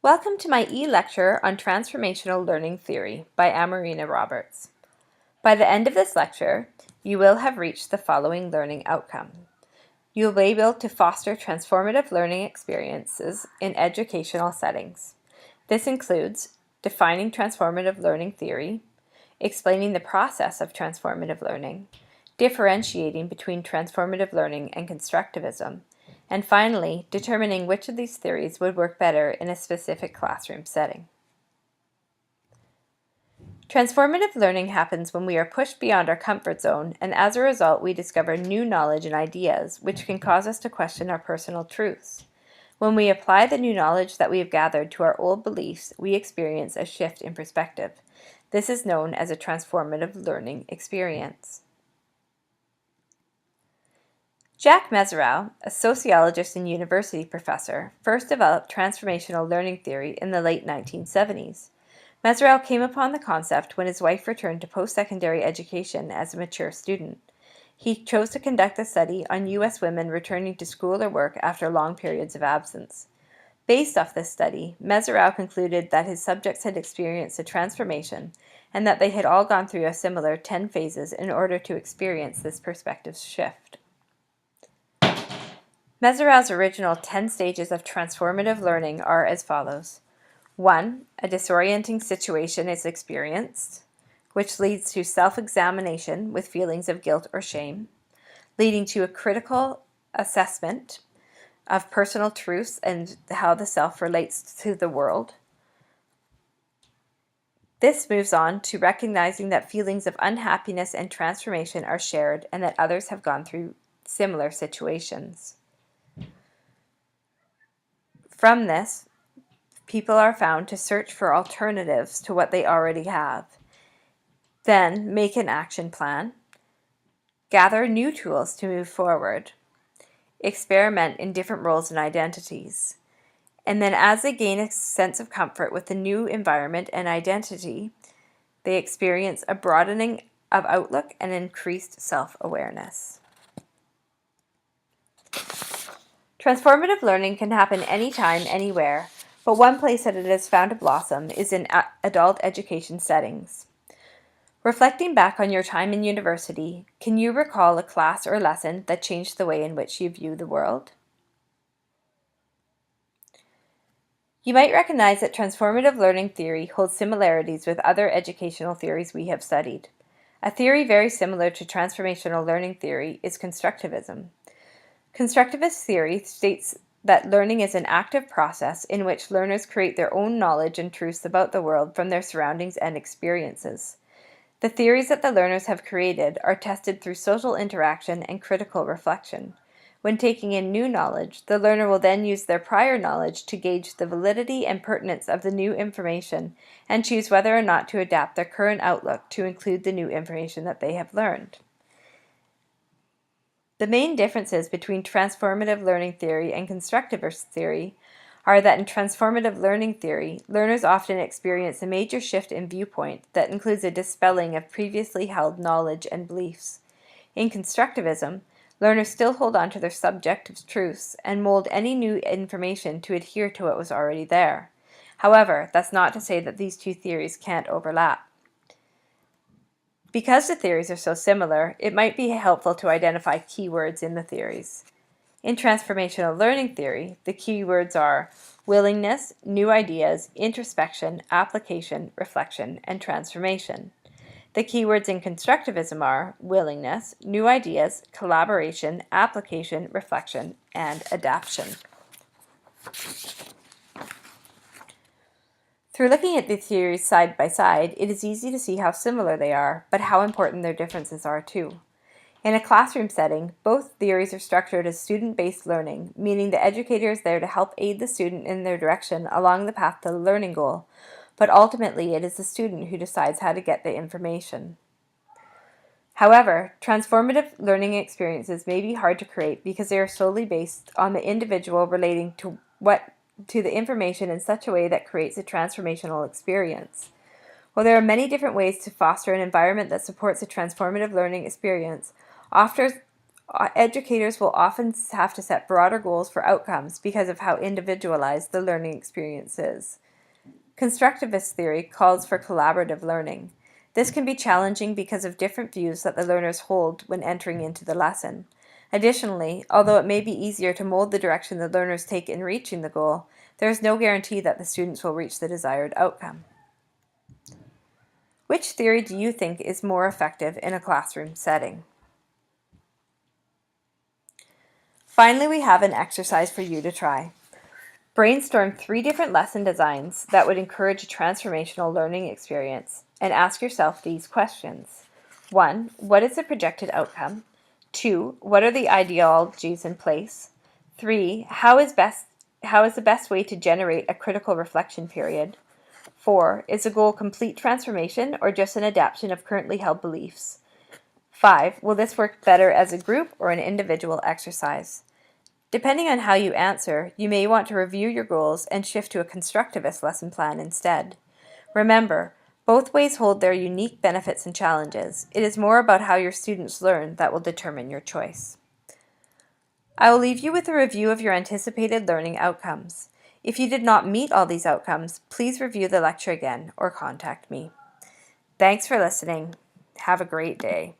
Welcome to my e-lecture on Transformational Learning Theory by Amarina Roberts. By the end of this lecture, you will have reached the following learning outcome. You will be able to foster transformative learning experiences in educational settings. This includes defining transformative learning theory, explaining the process of transformative learning, differentiating between transformative learning and constructivism, and finally, determining which of these theories would work better in a specific classroom setting. Transformative learning happens when we are pushed beyond our comfort zone, and as a result, we discover new knowledge and ideas, which can cause us to question our personal truths. When we apply the new knowledge that we have gathered to our old beliefs, we experience a shift in perspective. This is known as a transformative learning experience. Jack Mezirow, a sociologist and university professor, first developed transformational learning theory in the late 1970s. Mezirow came upon the concept when his wife returned to post-secondary education as a mature student. He chose to conduct a study on U.S. women returning to school or work after long periods of absence. Based off this study, Mezirow concluded that his subjects had experienced a transformation and that they had all gone through a similar 10 phases in order to experience this perspective shift. Mezirow's original 10 stages of transformative learning are as follows. 1. A disorienting situation is experienced, which leads to self-examination with feelings of guilt or shame, leading to a critical assessment of personal truths and how the self relates to the world. This moves on to recognizing that feelings of unhappiness and transformation are shared and that others have gone through similar situations. From this, people are found to search for alternatives to what they already have. Then make an action plan, gather new tools to move forward, experiment in different roles and identities, and then as they gain a sense of comfort with the new environment and identity, they experience a broadening of outlook and increased self-awareness. Transformative learning can happen anytime, anywhere, but one place that it has found to blossom is in adult education settings. Reflecting back on your time in university, can you recall a class or lesson that changed the way in which you view the world? You might recognize that transformative learning theory holds similarities with other educational theories we have studied. A theory very similar to transformational learning theory is constructivism. Constructivist theory states that learning is an active process in which learners create their own knowledge and truths about the world from their surroundings and experiences. The theories that the learners have created are tested through social interaction and critical reflection. When taking in new knowledge, the learner will then use their prior knowledge to gauge the validity and pertinence of the new information and choose whether or not to adapt their current outlook to include the new information that they have learned. The main differences between transformative learning theory and constructivist theory are that in transformative learning theory, learners often experience a major shift in viewpoint that includes a dispelling of previously held knowledge and beliefs. In constructivism, learners still hold on to their subjective truths and mold any new information to adhere to what was already there. However, that's not to say that these two theories can't overlap. Because the theories are so similar, it might be helpful to identify keywords in the theories. In transformational learning theory, the keywords are willingness, new ideas, introspection, application, reflection, and transformation. The keywords in constructivism are willingness, new ideas, collaboration, application, reflection, and adaptation. Through looking at the theories side by side, it is easy to see how similar they are, but how important their differences are too. In a classroom setting, both theories are structured as student-based learning, meaning the educator is there to help aid the student in their direction along the path to the learning goal, but ultimately it is the student who decides how to get the information. However, transformative learning experiences may be hard to create because they are solely based on the individual relating to the information in such a way that creates a transformational experience. While there are many different ways to foster an environment that supports a transformative learning experience, Educators will often have to set broader goals for outcomes because of how individualized the learning experience is. Constructivist theory calls for collaborative learning. This can be challenging because of different views that the learners hold when entering into the lesson. Additionally, although it may be easier to mold the direction the learners take in reaching the goal, there is no guarantee that the students will reach the desired outcome. Which theory do you think is more effective in a classroom setting? Finally, we have an exercise for you to try. Brainstorm 3 different lesson designs that would encourage a transformational learning experience and ask yourself these questions. 1. What is the projected outcome? 2. What are the ideologies in place? 3. How is the best way to generate a critical reflection period? 4. Is the goal complete transformation or just an adaptation of currently held beliefs? 5. Will this work better as a group or an individual exercise? Depending on how you answer, you may want to review your goals and shift to a constructivist lesson plan instead. Remember, both ways hold their unique benefits and challenges. It is more about how your students learn that will determine your choice. I will leave you with a review of your anticipated learning outcomes. If you did not meet all these outcomes, please review the lecture again or contact me. Thanks for listening. Have a great day.